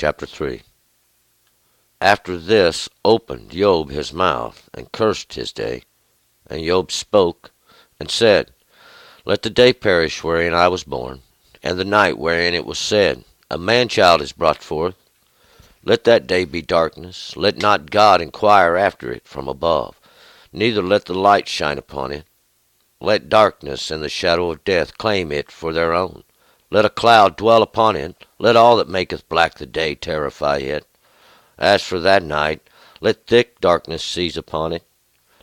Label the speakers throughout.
Speaker 1: Chapter 3. After this opened Job his mouth, and cursed his day. And Job spoke, and said, Let the day perish wherein I was born, and the night wherein it was said, A man-child is brought forth. Let that day be darkness. Let not God inquire after it from above, neither let the light shine upon it. Let darkness and the shadow of death claim it for their own. Let a cloud dwell upon it. Let all that maketh black the day terrify it. As for that night, let thick darkness seize upon it.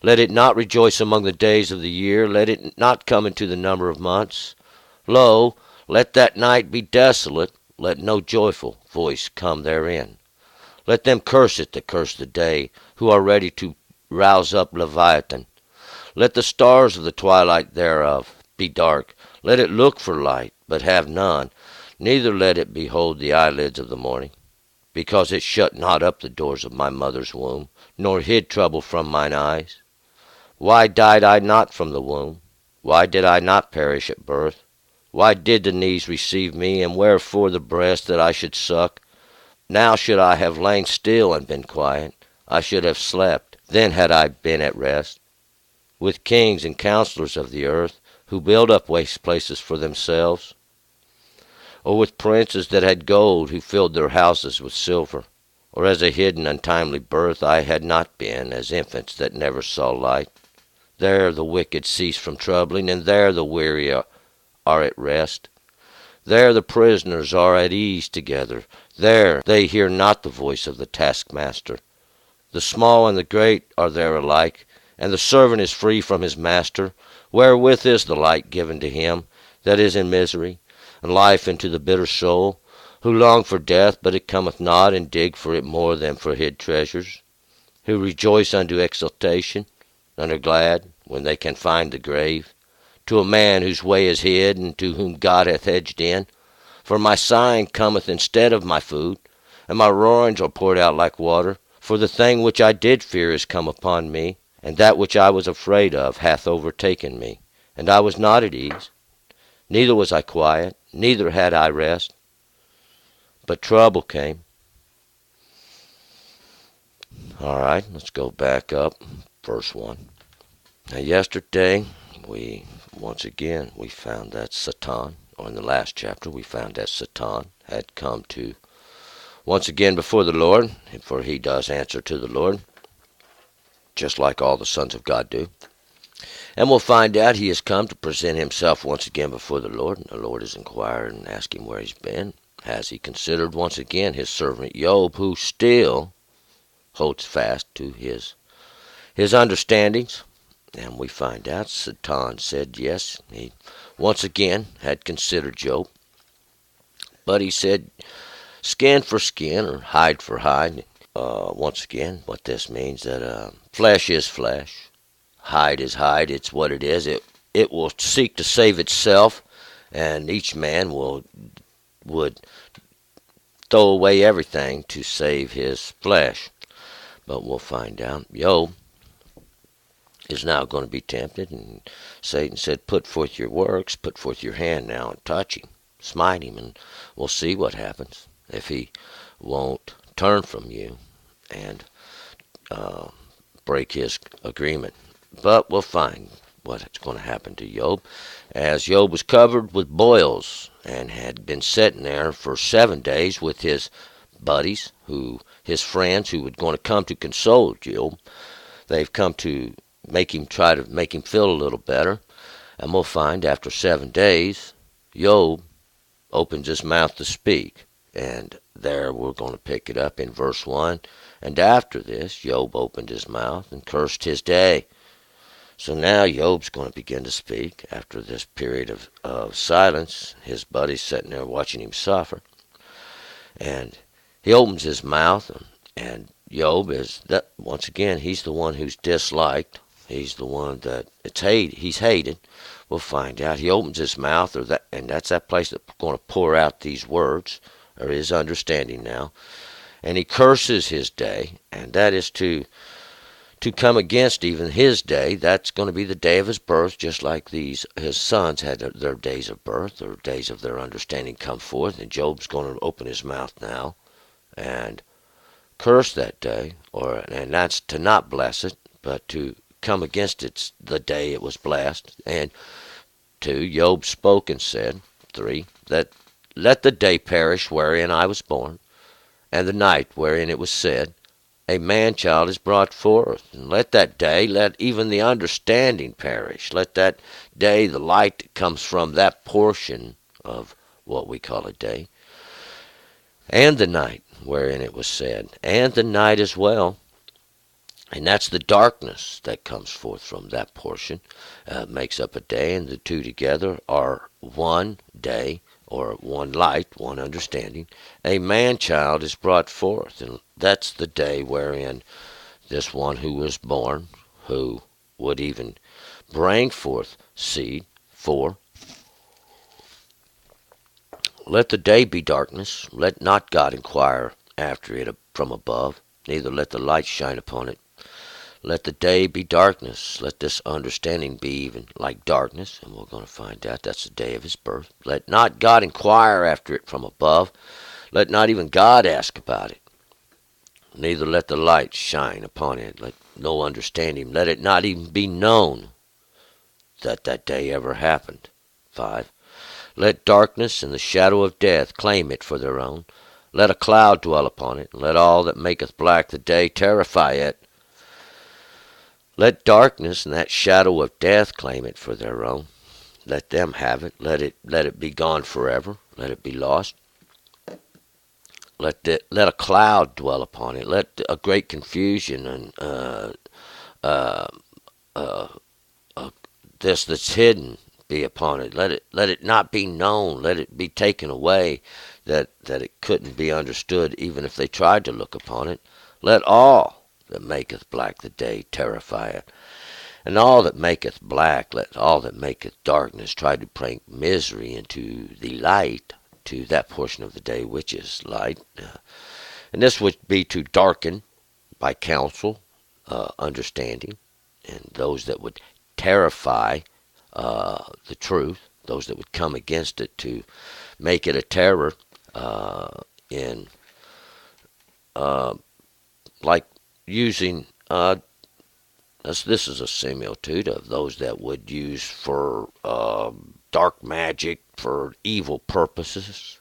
Speaker 1: Let it not rejoice among the days of the year. Let it not come into the number of months. Lo, let that night be desolate. Let no joyful voice come therein. Let them curse it that curse the day, who are ready to rouse up Leviathan. Let the stars of the twilight thereof be dark. Let it look for light, but have none. Neither let it behold the eyelids of the morning. Because it shut not up the doors of my mother's womb, nor hid trouble from mine eyes. Why died I not from the womb? Why did I not perish at birth? Why did the knees receive me, and wherefore the breast that I should suck? Now should I have lain still and been quiet. I should have slept, then had I been at rest. With kings and counselors of the earth, who build up waste places for themselves, or with princes that had gold, who filled their houses with silver, or as a hidden untimely birth I had not been, as infants that never saw light. There the wicked cease from troubling, and there the weary are at rest. There the prisoners are at ease together. There they hear not the voice of the taskmaster. The small and the great are there alike, and the servant is free from his master. Wherewith is the light given to him that is in misery, and life into the bitter soul, who long for death, but it cometh not, and dig for it more than for hid treasures, who rejoice unto exultation, and are glad when they can find the grave, to a man whose way is hid, and to whom God hath hedged in. For my sighing cometh instead of my food, and my roarings are poured out like water. For the thing which I did fear is come upon me, and that which I was afraid of hath overtaken me. And I was not at ease, neither was I quiet, neither had I rest. But trouble came. All right, let's go back up. Verse 1. Now yesterday, we found that Satan, or in the last chapter, we found that Satan had come to once again before the Lord, for he does answer to the Lord, just like all the sons of God do. And we'll find out he has come to present himself once again before the Lord. And the Lord is inquiring and asking where he's been. Has he considered once again his servant Job, who still holds fast to his understandings? And we find out Satan said yes, he once again had considered Job. But he said skin for skin, or hide for hide. Once again, what this means, that flesh is flesh, hide is hide. It's what it is. It will seek to save itself, and each man would throw away everything to save his flesh. But we'll find out Job is now going to be tempted, and Satan said, put forth your works, put forth your hand now and touch him, smite him, and we'll see what happens if he won't turn from you and break his agreement. But we'll find what's going to happen to Job, as Job was covered with boils and had been sitting there for 7 days with his buddies, his friends who were going to come to console Job. They've come to try to make him feel a little better. And we'll find after 7 days, Job opens his mouth to speak. And there we're going to pick it up in verse 1. And after this, Job opened his mouth and cursed his day. So now Job's going to begin to speak after this period of silence. His buddy's sitting there watching him suffer. And he opens his mouth, and Job is, that once again, he's the one who's disliked. He's the one that he's hated. We'll find out. He opens his mouth, and that's that place that's going to pour out these words, or his understanding now. And he curses his day, and that is to come against even his day. That's going to be the day of his birth, just like his sons had their days of birth, or days of their understanding come forth. And Job's going to open his mouth now and curse that day, and that's to not bless it, but to come against it the day it was blessed. And 2, Job spoke and said, 3, that let the day perish wherein I was born, and the night wherein it was said, a man child is brought forth. And let that day, let even the understanding perish. Let that day, the light that comes from that portion of what we call a day, and the night wherein it was said, and the night as well. And that's the darkness that comes forth from that portion, makes up a day, and the two together are one day, or one light, one understanding. A man child is brought forth, and that's the day wherein this one who was born, who would even bring forth seed. 4, let the day be darkness, let not God inquire after it from above, neither let the light shine upon it. Let the day be darkness. Let this understanding be even like darkness. And we're going to find out that's the day of his birth. Let not God inquire after it from above. Let not even God ask about it. Neither let the light shine upon it. Let no understanding. Let it not even be known that that day ever happened. 5. Let darkness and the shadow of death claim it for their own. Let a cloud dwell upon it. And let all that maketh black the day terrify it. Let darkness and that shadow of death claim it for their own. Let them have it. Let it be gone forever. Let it be lost. Let a cloud dwell upon it. Let a great confusion and uh, uh, this that's hidden be upon it. Let it not be known. Let it be taken away, that it couldn't be understood even if they tried to look upon it. Let all that maketh black the day terrify it. And all that maketh black, let all that maketh darkness try to bring misery into the light, to that portion of the day which is light. And this would be to darken by counsel, understanding, and those that would terrify the truth, those that would come against it to make it a terror in like using this is a similitude of those that would use for dark magic for evil purposes.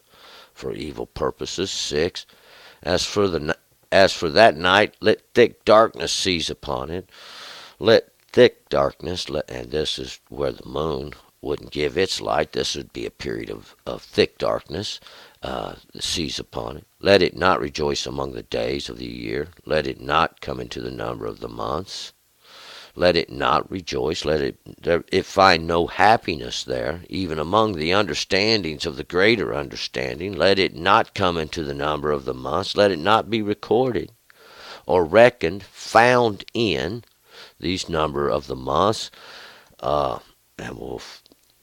Speaker 1: For evil purposes. 6. As for that night, let thick darkness seize upon it. Let thick darkness, and this is where the moon wouldn't give its light. This would be a period of thick darkness seize upon it. Let it not rejoice among the days of the year. Let it not come into the number of the months. Let it not rejoice. Let it find no happiness there, even among the understandings of the greater understanding. Let it not come into the number of the months. Let it not be recorded or reckoned, found in these number of the months. And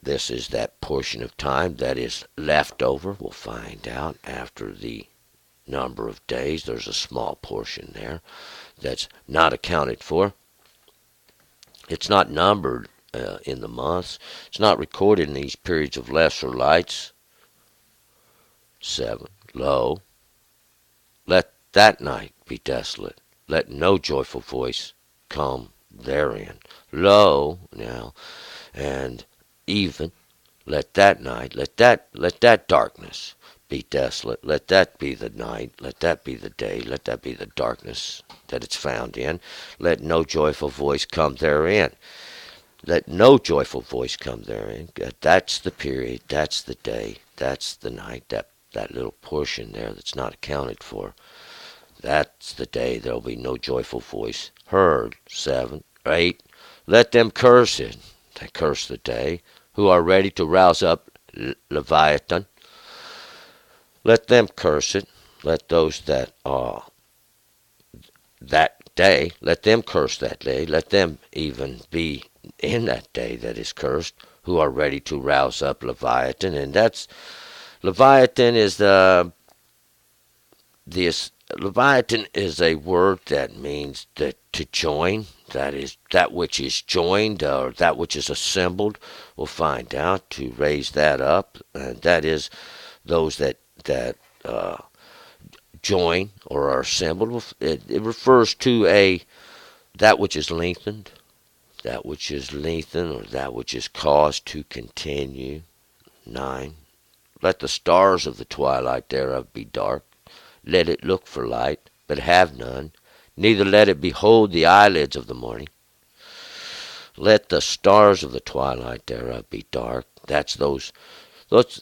Speaker 1: this is that portion of time that is left over. We'll find out after the number of days. There's a small portion there that's not accounted for. It's not numbered in the months. It's not recorded in these periods of lesser lights. 7. Lo, let that night be desolate. Let no joyful voice come therein. Lo, now, and even let that night, let that darkness be desolate. Let that be the night. Let that be the day. Let that be the darkness that it's found in. Let no joyful voice come therein. Let no joyful voice come therein. That's the period. That's the day. That's the night. That little portion there that's not accounted for. That's the day there'll be no joyful voice heard. 7, 8. Let them curse it. They curse the day, who are ready to rouse up Leviathan. Let them curse it. Let those that are that day, let them curse that day. Let them even be in that day that is cursed, who are ready to rouse up Leviathan. And that's Leviathan is Leviathan is a word that means that to join. That is that which is joined, or that which is assembled. We'll find out to raise that up, and that is those that join or are assembled. It refers to that which is lengthened, or that which is caused to continue. 9. Let the stars of the twilight thereof be dark. Let it look for light, but have none. Neither let it behold the eyelids of the morning. Let the stars of the twilight thereof be dark. Those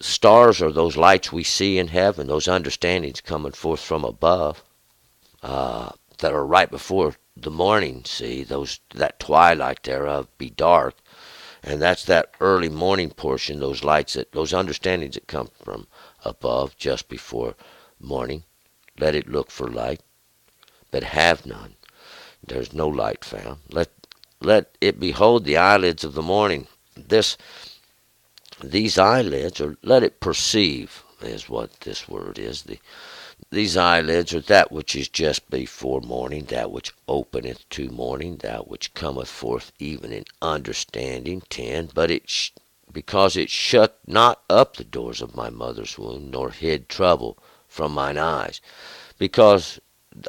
Speaker 1: stars are those lights we see in heaven, those understandings coming forth from above, that are right before the morning. See, that twilight thereof be dark, and that's that early morning portion. Those lights, those understandings that come from above just before morning. Let it look for light, but have none. There's no light found. Let it behold the eyelids of the morning. These eyelids, or let it perceive, is what this word is. These eyelids are that which is just before morning, that which openeth to morning, that which cometh forth even in understanding. 10. But because it shut not up the doors of my mother's womb, nor hid trouble from mine eyes, because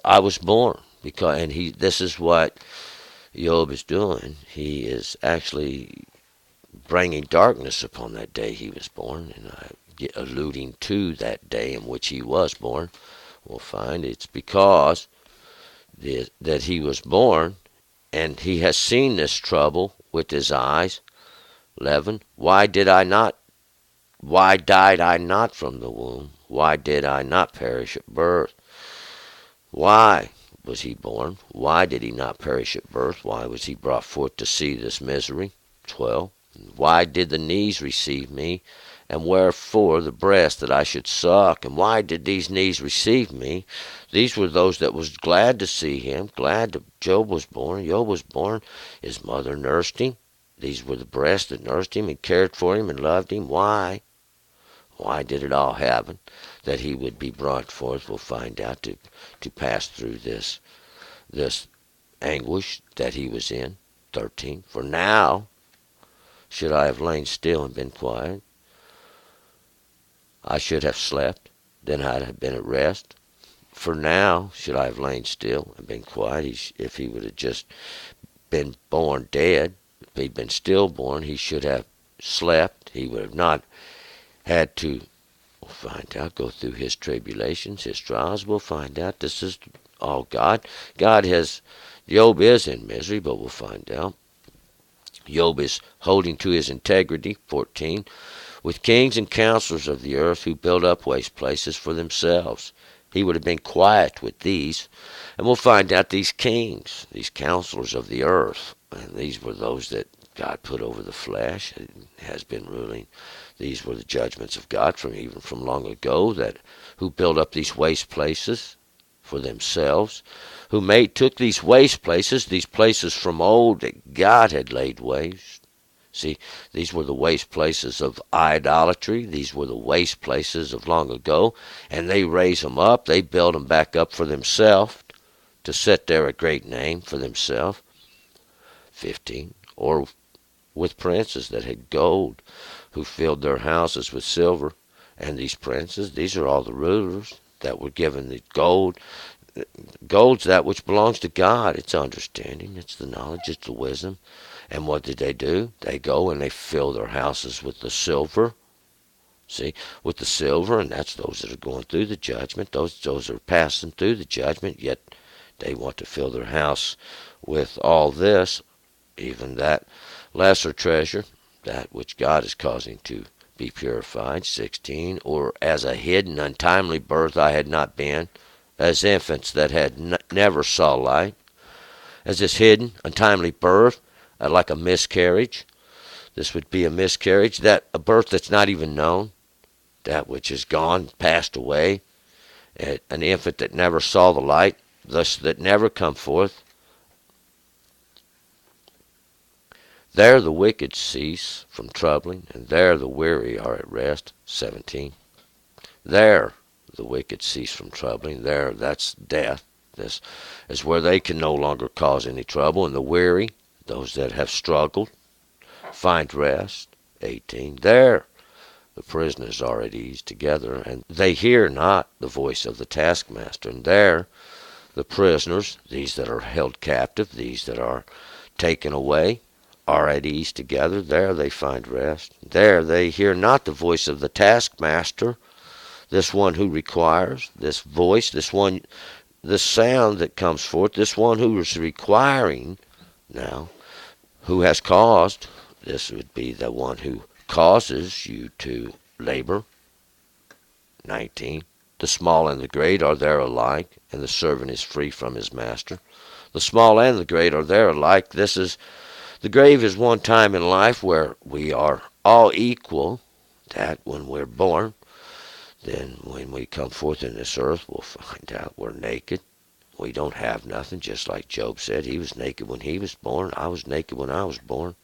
Speaker 1: I was born. This is what Job is doing. He is actually bringing darkness upon that day he was born, and alluding to that day in which he was born. We'll find it's because that he was born, and he has seen this trouble with his eyes. 11. Why died I not from the womb? Why did I not perish at birth? Why was he born? Why did he not perish at birth? Why was he brought forth to see this misery? 12. Why did the knees receive me? And wherefore the breast that I should suck? And why did these knees receive me? These were those that was glad to see him, glad that Job was born. Job was born. His mother nursed him. These were the breasts that nursed him and cared for him and loved him. Why? Why did it all happen? That he would be brought forth, we'll find out, to pass through this anguish that he was in. 13. For now should I have lain still and been quiet, I should have slept, then I'd have been at rest. For now should I have lain still and been quiet. If he would have just been born dead, if he'd been stillborn, he should have slept. He would have not had to, we'll find out, go through his tribulations, his trials. We'll find out this is all God. Job is in misery, but we'll find out. Job is holding to his integrity. 14. With kings and counselors of the earth who build up waste places for themselves. He would have been quiet with these. And we'll find out these kings, these counselors of the earth, and these were those that God put over the flesh, and has been ruling. These were the judgments of God even from long ago, who built up these waste places for themselves, who took these waste places, these places from old that God had laid waste. See, these were the waste places of idolatry. These were the waste places of long ago, and they raise them up. They build them back up for themselves, to set there a great name for themselves. 15. Or with princes that had gold, who filled their houses with silver. And these princes, these are all the rulers that were given the gold. Gold's that which belongs to God. It's understanding, it's the knowledge, it's the wisdom. And what did they do? They go and they fill their houses with the silver. See, with the silver, and that's those that are going through the judgment. Those are passing through the judgment, yet they want to fill their house with all this, even that lesser treasure, that which God is causing to be purified. 16. Or as a hidden, untimely birth I had not been, as infants that had never saw light. As this hidden, untimely birth, like a miscarriage. This would be a miscarriage, a birth that's not even known, that which is gone, passed away, an infant that never saw the light, thus that never come forth. There the wicked cease from troubling, and there the weary are at rest. 17. There the wicked cease from troubling. There, that's death. This is where they can no longer cause any trouble. And the weary, those that have struggled, find rest. 18. There The prisoners are at ease together, and they hear not the voice of the taskmaster. And there the prisoners, these that are held captive, these that are taken away, are at ease together. There they find rest. There they hear not the voice of the taskmaster, this one who requires, this voice, this one, this sound that comes forth, this one who is requiring now, who has caused, this would be the one who causes you to labor. 19. The small and the great are there alike, and the servant is free from his master. The small and the great are there alike. The grave is one time in life where we are all equal, that when we're born. Then when we come forth in this earth, we'll find out we're naked. We don't have nothing, just like Job said. He was naked when he was born. I was naked when I was born.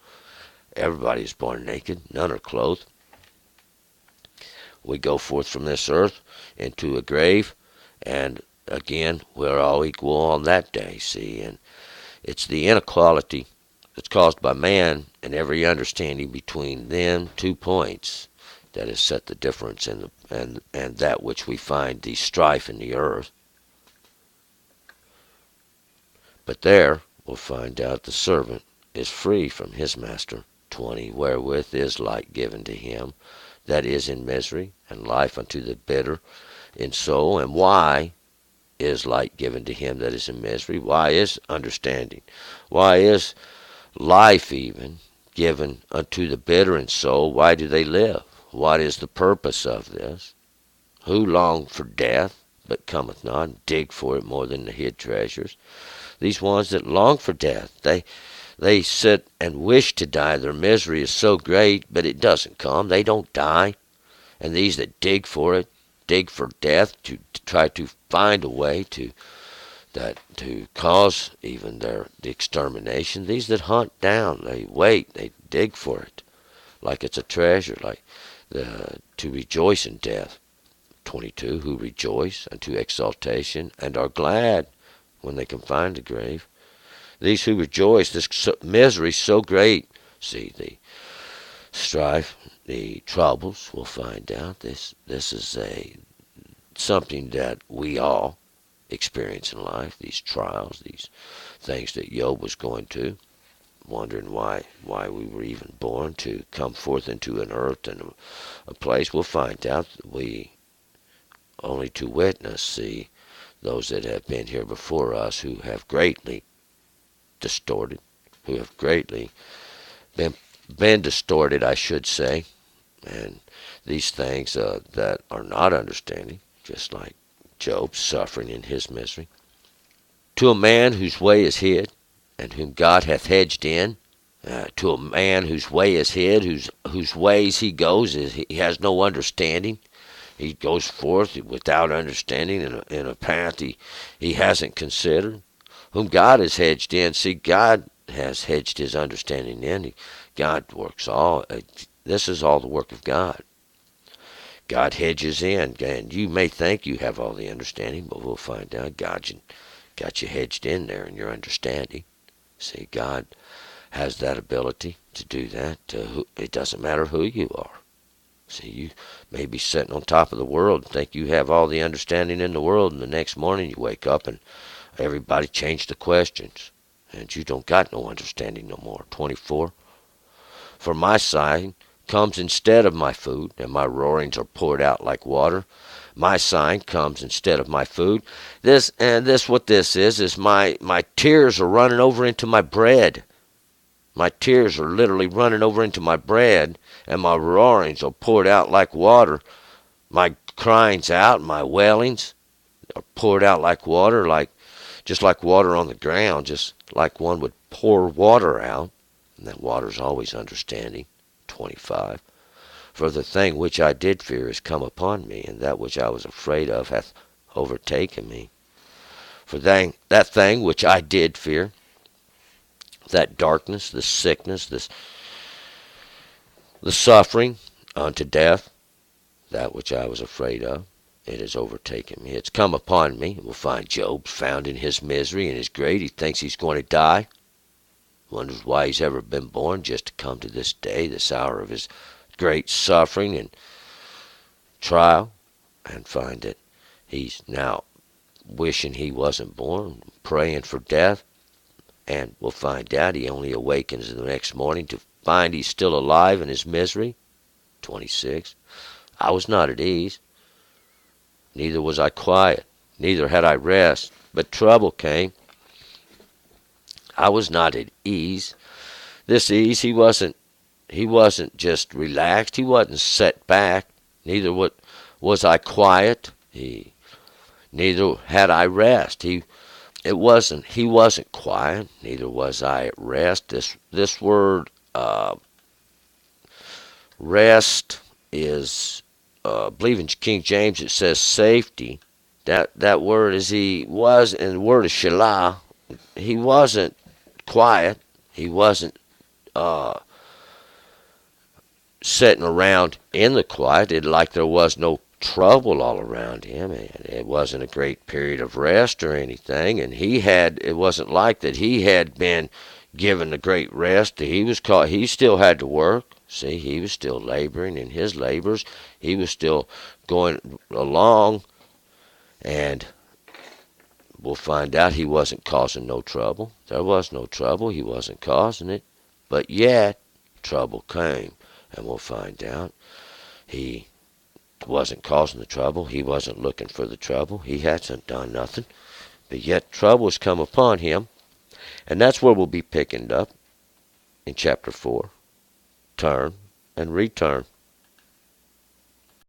Speaker 1: Everybody is born naked. None are clothed. We go forth from this earth into a grave, and again, we're all equal on that day, see. And it's the inequality that's caused by man and every understanding between them 2 points that has set the difference in and that which we find the strife in the earth. But there we'll find out the servant is free from his master. 20. Wherewith is light given to him that is in misery, and life unto the bitter in soul. And why is light given to him that is in misery? Why is understanding? Why is life even given unto the bitter in soul? Why do they live? What is the purpose of this? Who long for death, but cometh not, and dig for it more than the hid treasures? These ones that long for death, they sit and wish to die. Their misery is so great, but it doesn't come. They don't die. And these that dig for it, dig for death, to try to find a way to cause even the extermination. These that hunt down, they wait, they dig for it, like it's a treasure, like to rejoice in death. 22. Who rejoice unto exaltation, and are glad when they can find the grave. These who rejoice, this misery so great. See, the strife, the troubles, we'll find out. This is something that we all experience in life, these trials, these things that Job was going to, wondering why we were even born to come forth into an earth and a place. We'll find out that we only to witness, see, those that have been here before us who have greatly distorted, who have greatly been distorted, I should say, and these things that are not understanding, just like Job suffering in his misery. To a man whose way is hid, and whom God hath hedged in, to a man whose way is hid, whose ways he goes, he has no understanding. He goes forth without understanding in a path he hasn't considered. Whom God has hedged in. See, God has hedged his understanding in. God works all. This is all the work of God. God hedges in, and you may think you have all the understanding, but we'll find out God got you hedged in there in your understanding. See, God has that ability to do that. It doesn't matter who you are. See, you may be sitting on top of the world and think you have all the understanding in the world, and the next morning you wake up and everybody changed the questions, and you don't got no understanding no more. 24. For my sign comes instead of my food, and my roarings are poured out like water. My sign comes instead of my food. What this is my tears are running over into my bread. My tears are literally running over into my bread, and my roarings are poured out like water. My cryings out, my wailings are poured out like water, just like water on the ground, just like one would pour water out. And that water's always understanding. 25. For the thing which I did fear is come upon me, and that which I was afraid of hath overtaken me. For that thing which I did fear, that darkness, the sickness, the suffering unto death, that which I was afraid of, it has overtaken me. It's come upon me. We'll find Job found in his misery and his great. He thinks he's going to die. Wonders why he's ever been born, just to come to this day, this hour of his great suffering. And trial and find that he's now wishing he wasn't born, praying for death, and we'll find out he only awakens the next morning to find he's still alive in his misery. 26. I was not at ease, neither was I quiet, neither had I rest, but trouble came. I was not at ease. This ease, he wasn't just relaxed, he wasn't set back, neither was I quiet, neither had I rest. He wasn't quiet, neither was I at rest. This word rest is, I believe in King James it says safety. That word is he was, and the word is shelah. He wasn't quiet. He wasn't uh, sitting around in the quiet. It like there was no trouble all around him, and it wasn't a great period of rest or anything. And it wasn't like that he had been given a great rest. He was caught. He still had to work. See, he was still laboring in his labors. He was still going along, and we'll find out he wasn't causing no trouble. There was no trouble. He wasn't causing it. But yet, trouble came. And we'll find out he wasn't causing the trouble. He wasn't looking for the trouble. He hasn't done nothing. But yet, trouble has come upon him. And that's where we'll be picking up in chapter 4. Turn and return.